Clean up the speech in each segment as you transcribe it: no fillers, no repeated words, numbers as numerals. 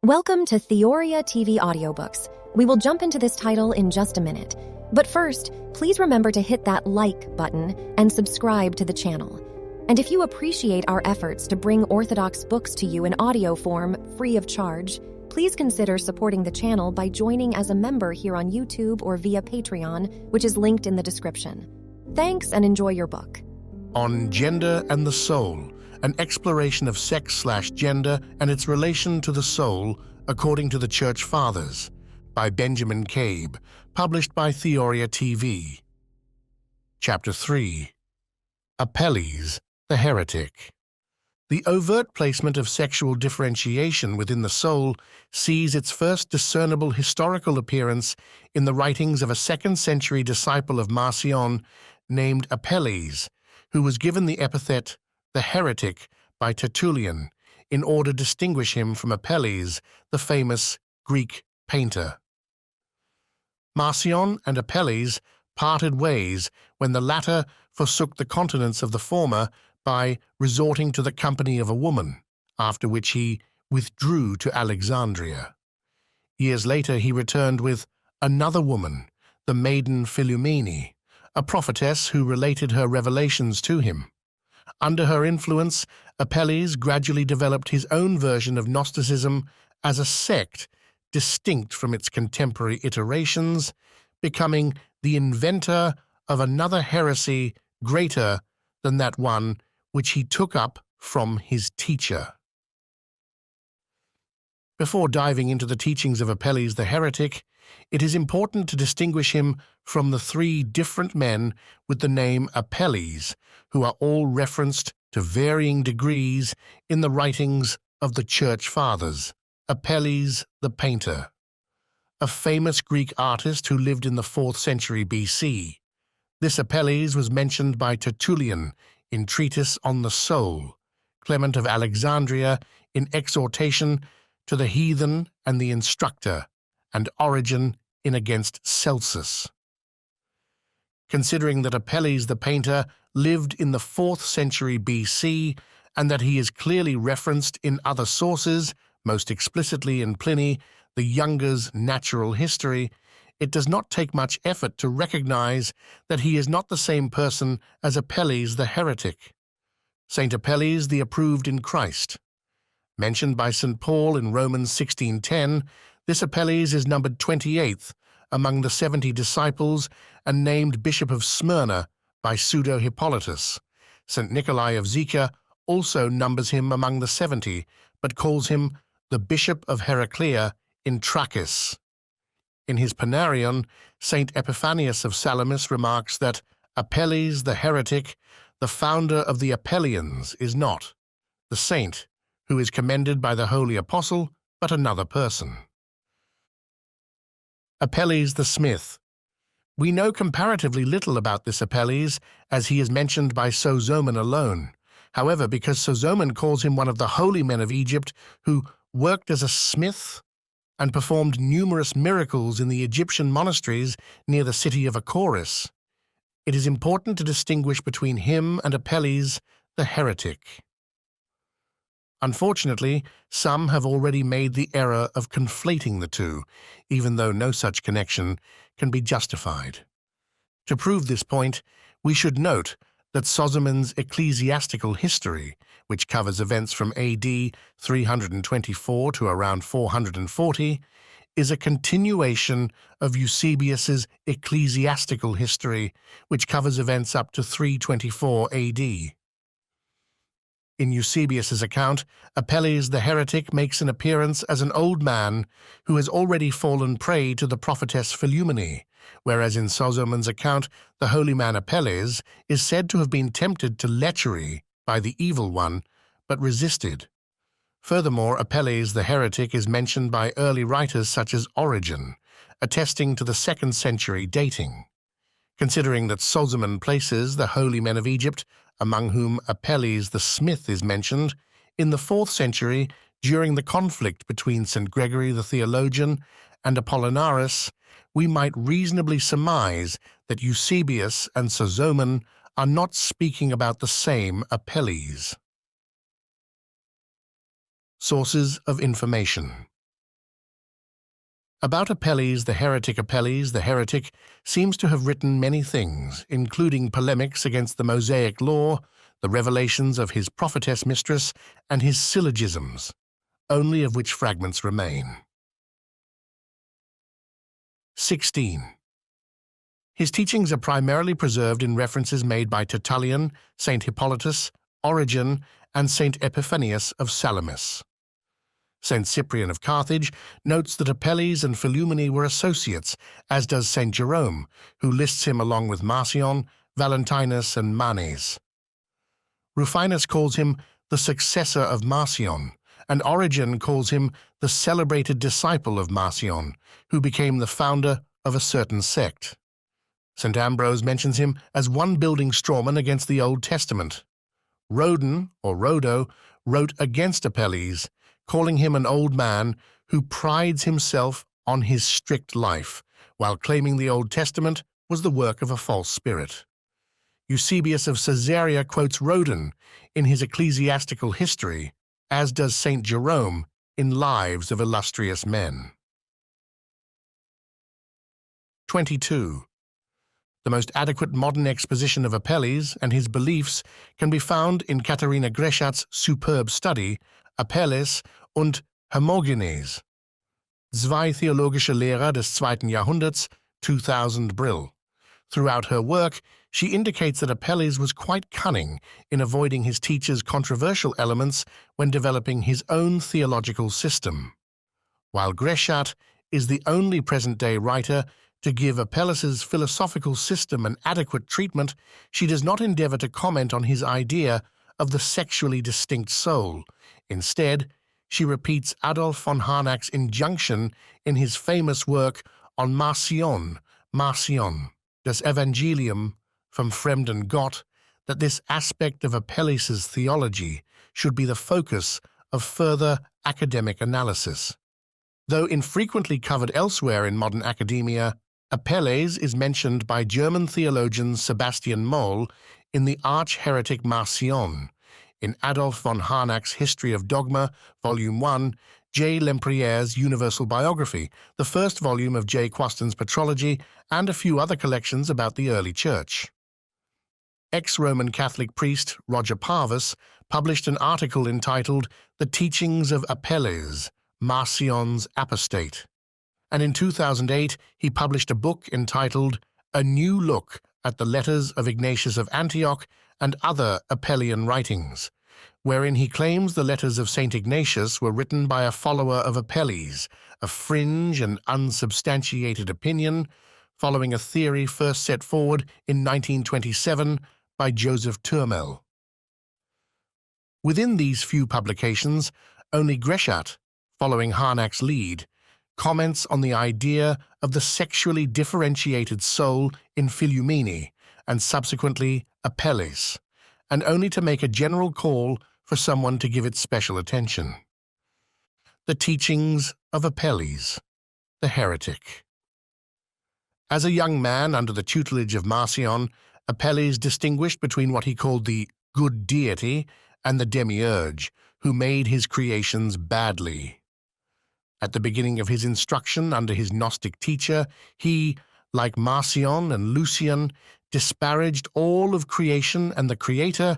Welcome to Theoria TV audiobooks. We will jump into this title in just a minute. But first, please remember to hit that like button and subscribe to the channel. And if you appreciate our efforts to bring Orthodox books to you in audio form free of charge, please consider supporting the channel by joining as a member here on YouTube or via Patreon, which is linked in the description. Thanks and enjoy your book. On Gender and the Soul, an exploration of sex/gender and its relation to the soul according to the Church Fathers, by Benjamin Cabe, published by Theoria TV. Chapter 3. Apelles the Heretic. The overt placement of sexual differentiation within the soul sees its first discernible historical appearance in the writings of a second-century disciple of Marcion named Apelles, who was given the epithet the Heretic by Tertullian in order to distinguish him from Apelles, the famous Greek painter. Marcion and Apelles parted ways when the latter forsook the continence of the former by resorting to the company of a woman, after which he withdrew to Alexandria. Years later he returned with another woman, the maiden Philumene, a prophetess who related her revelations to him. Under her influence, Apelles gradually developed his own version of Gnosticism as a sect distinct from its contemporary iterations, becoming the inventor of another heresy greater than that one which he took up from his teacher. Before diving into the teachings of Apelles the Heretic, it is important to distinguish him from the three different men with the name Apelles, who are all referenced to varying degrees in the writings of the Church Fathers. Apelles the painter, a famous Greek artist who lived in the 4th century BC. This Apelles was mentioned by Tertullian in Treatise on the Soul, Clement of Alexandria in Exhortation to the Heathen and the Instructor, and Origen in Against Celsus. Considering that Apelles the painter lived in the 4th century BC and that he is clearly referenced in other sources, most explicitly in Pliny the Younger's Natural History, it does not take much effort to recognize that he is not the same person as Apelles the Heretic. Saint Apelles the Approved in Christ. Mentioned by St. Paul in Romans 16:10, this Apelles is numbered 28th among the 70 disciples and named Bishop of Smyrna by Pseudo-Hippolytus. St. Nikolai of Zika also numbers him among the 70, but calls him the Bishop of Heraclea in Trachis. In his Panarion, St. Epiphanius of Salamis remarks that Apelles the Heretic, the founder of the Appellians, is not the saint who is commended by the Holy Apostle, but another person. Apelles the Smith. We know comparatively little about this Apelles, as he is mentioned by Sozomen alone. However, because Sozomen calls him one of the holy men of Egypt who worked as a smith and performed numerous miracles in the Egyptian monasteries near the city of Achoris, it is important to distinguish between him and Apelles the Heretic. Unfortunately, some have already made the error of conflating the two, even though no such connection can be justified. To prove this point, we should note that Sozomen's Ecclesiastical History, which covers events from AD 324 to around 440, is a continuation of Eusebius's Ecclesiastical History, which covers events up to 324 AD. In Eusebius's account, Apelles the Heretic makes an appearance as an old man who has already fallen prey to the prophetess Philumene, whereas in Sozomen's account, the holy man Apelles is said to have been tempted to lechery by the evil one, but resisted. Furthermore, Apelles the Heretic is mentioned by early writers such as Origen, attesting to the 2nd century dating. Considering that Sozomen places the holy men of Egypt, among whom Apelles the Smith is mentioned, in the 4th century during the conflict between St. Gregory the Theologian and Apollinaris, we might reasonably surmise that Eusebius and Sozomen are not speaking about the same Apelles. Sources of information. About Apelles the Heretic, Apelles the Heretic seems to have written many things, including polemics against the Mosaic law, the revelations of his prophetess mistress, and his syllogisms, only of which fragments remain. 16. His teachings are primarily preserved in references made by Tertullian, St. Hippolytus, Origen, and St. Epiphanius of Salamis. St. Cyprian of Carthage notes that Apelles and Philumene were associates, as does St. Jerome, who lists him along with Marcion, Valentinus, and Manes. Rufinus calls him the successor of Marcion, and Origen calls him the celebrated disciple of Marcion, who became the founder of a certain sect. St. Ambrose mentions him as one building strawman against the Old Testament. Rodin, or Rhodo, wrote against Apelles, calling him an old man who prides himself on his strict life, while claiming the Old Testament was the work of a false spirit. Eusebius of Caesarea quotes Rodin in his ecclesiastical history, as does St. Jerome in Lives of Illustrious Men. 22. The most adequate modern exposition of Apelles and his beliefs can be found in Katharina Greschat's superb study, Apelles und Hermogenes, Zwei theologische Lehrer des 2. Jahrhunderts, 2000 Brill. Throughout her work, she indicates that Apelles was quite cunning in avoiding his teacher's controversial elements when developing his own theological system. While Greschat is the only present-day writer to give Apelles' philosophical system an adequate treatment, she does not endeavor to comment on his idea of the sexually distinct soul. Instead, she repeats Adolf von Harnack's injunction in his famous work on Marcion, das Evangelium vom fremden Gott, that this aspect of Apelles' theology should be the focus of further academic analysis. Though infrequently covered elsewhere in modern academia, Apelles is mentioned by German theologian Sebastian Moll in the arch-heretic Marcion, in Adolf von Harnack's History of Dogma, Volume 1, J. Lempriere's Universal Biography, the first volume of J. Quaston's Patrology, and a few other collections about the early Church. Ex-Roman Catholic priest Roger Parvus published an article entitled The Teachings of Apelles, Marcion's Apostate, and in 2008 he published a book entitled A New Look at the Letters of Ignatius of Antioch and Other Apellian Writings, wherein he claims the letters of St. Ignatius were written by a follower of Apelles, a fringe and unsubstantiated opinion, following a theory first set forward in 1927 by Joseph Turmel. Within these few publications, only Greschat, following Harnack's lead, comments on the idea of the sexually differentiated soul in Philumene and subsequently Apelles, and only to make a general call for someone to give it special attention. The Teachings of Apelles, the Heretic. As a young man under the tutelage of Marcion, Apelles distinguished between what he called the good deity and the demiurge, who made his creations badly. At the beginning of his instruction under his Gnostic teacher, he, like Marcion and Lucian, disparaged all of creation and the Creator,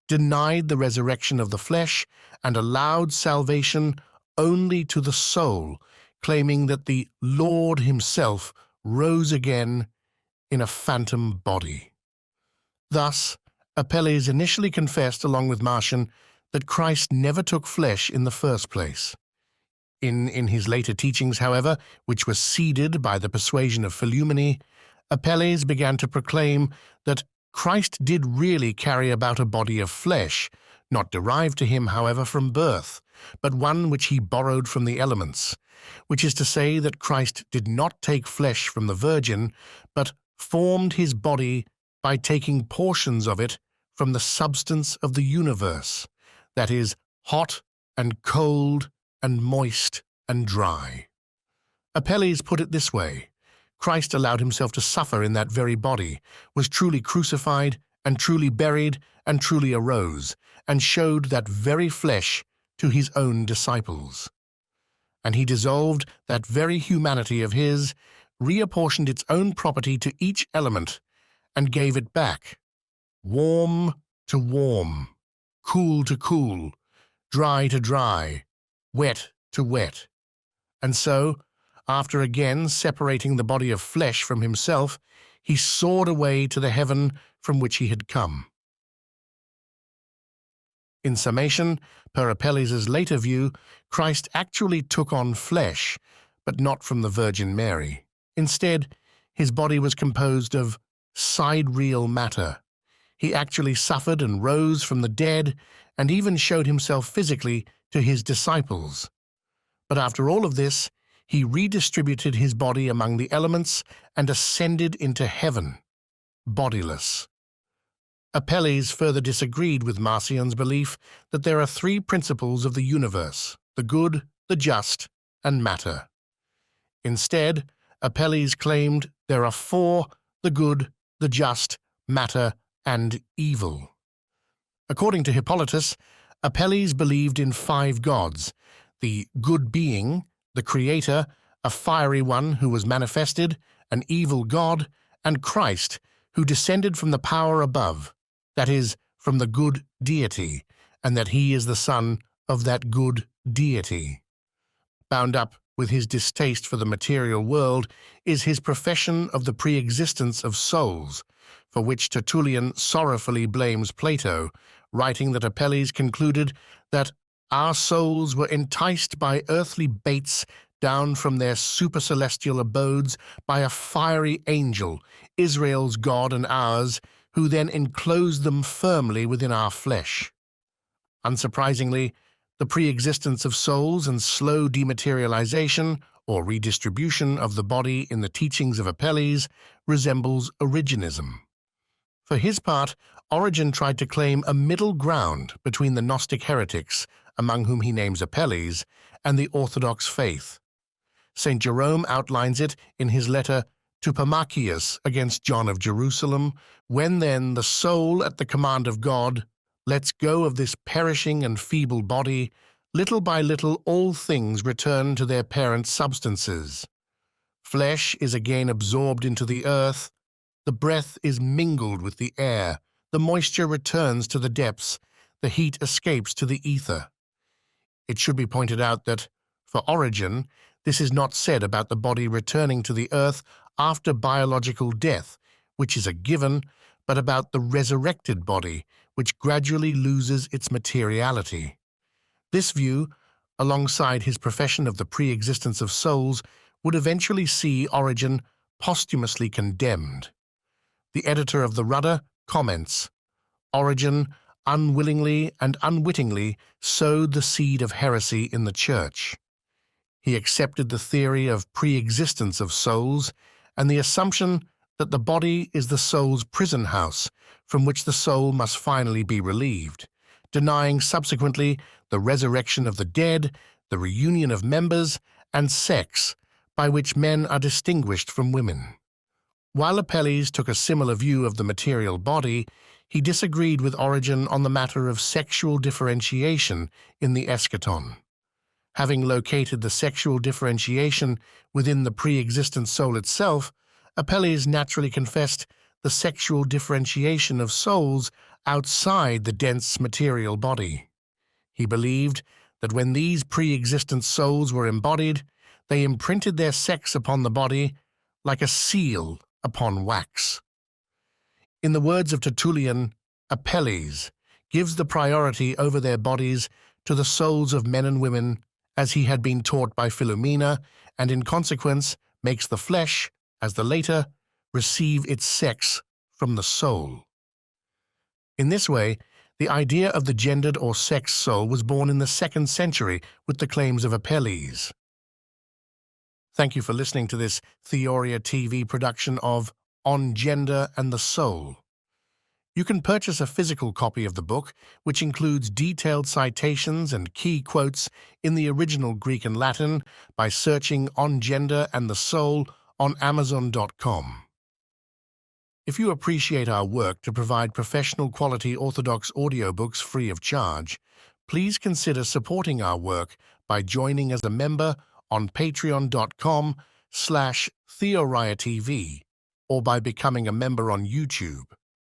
denied the resurrection of the flesh, and allowed salvation only to the soul, claiming that the Lord himself rose again in a phantom body. Thus, Apelles initially confessed, along with Marcion, that Christ never took flesh in the first place. In his later teachings, however, which were seeded by the persuasion of Philumene, Apelles began to proclaim that Christ did really carry about a body of flesh, not derived to him, however, from birth, but one which he borrowed from the elements, which is to say that Christ did not take flesh from the Virgin, but formed his body by taking portions of it from the substance of the universe, that is, hot and cold and moist and dry. Apelles put it this way: Christ allowed himself to suffer in that very body, was truly crucified and truly buried and truly arose, and showed that very flesh to his own disciples. and he dissolved that very humanity of his, reapportioned its own property to each element, and gave it back, warm to warm, cool to cool, dry to dry, wet to wet. And so, after again separating the body of flesh from himself, he soared away to the heaven from which he had come. In summation, per Appelles' later view, Christ actually took on flesh, but not from the Virgin Mary. Instead, his body was composed of sidereal matter. He actually suffered and rose from the dead, and even showed himself physically to his disciples. But after all of this, he redistributed his body among the elements and ascended into heaven, bodiless. Apelles further disagreed with Marcion's belief that there are three principles of the universe: the good, the just, and matter. Instead, Apelles claimed there are four: the good, the just, matter, and evil. According to Hippolytus, Apelles believed in five gods: the good being, the creator, a fiery one who was manifested, an evil god, and Christ, who descended from the power above, that is, from the good deity, and that he is the son of that good deity. Bound up with his distaste for the material world is his profession of the pre-existence of souls, for which Tertullian sorrowfully blames Plato, writing that Apelles concluded that our souls were enticed by earthly baits down from their supercelestial abodes by a fiery angel, Israel's God and ours, who then enclosed them firmly within our flesh. Unsurprisingly, the pre-existence of souls and slow dematerialization, or redistribution of the body in the teachings of Apelles, resembles Origenism. For his part, Origen tried to claim a middle ground between the Gnostic heretics, among whom he names Apelles, and the Orthodox faith. St. Jerome outlines it in his letter to Pamachius against John of Jerusalem: when then the soul, at the command of God, lets go of this perishing and feeble body, little by little all things return to their parent substances. Flesh is again absorbed into the earth, the breath is mingled with the air, the moisture returns to the depths, the heat escapes to the ether. It should be pointed out that, for Origen, this is not said about the body returning to the earth after biological death, which is a given, but about the resurrected body, which gradually loses its materiality. This view, alongside his profession of the pre-existence of souls, would eventually see Origen posthumously condemned. The editor of the Rudder comments, "Origen unwillingly and unwittingly sowed the seed of heresy in the Church. He accepted the theory of pre-existence of souls and the assumption that the body is the soul's prison house from which the soul must finally be relieved, denying subsequently the resurrection of the dead, the reunion of members, and sex, by which men are distinguished from women." While Apelles took a similar view of the material body, he disagreed with Origen on the matter of sexual differentiation in the eschaton. Having located the sexual differentiation within the pre-existent soul itself, Apelles naturally confessed the sexual differentiation of souls outside the dense material body. He believed that when these pre-existent souls were embodied, they imprinted their sex upon the body like a seal upon wax. In the words of Tertullian, Apelles gives the priority over their bodies to the souls of men and women, as he had been taught by Philomena, and in consequence makes the flesh, as the later, receive its sex from the soul. In this way, the idea of the gendered or sex soul was born in the 2nd century with the claims of Apelles. Thank you for listening to this Theoria TV production of On Gender and the Soul. You can purchase a physical copy of the book, which includes detailed citations and key quotes in the original Greek and Latin, by searching On Gender and the Soul on Amazon.com. If you appreciate our work to provide professional quality Orthodox audiobooks free of charge, please consider supporting our work by joining as a member on patreon.com/TheoriaTV or by becoming a member on YouTube.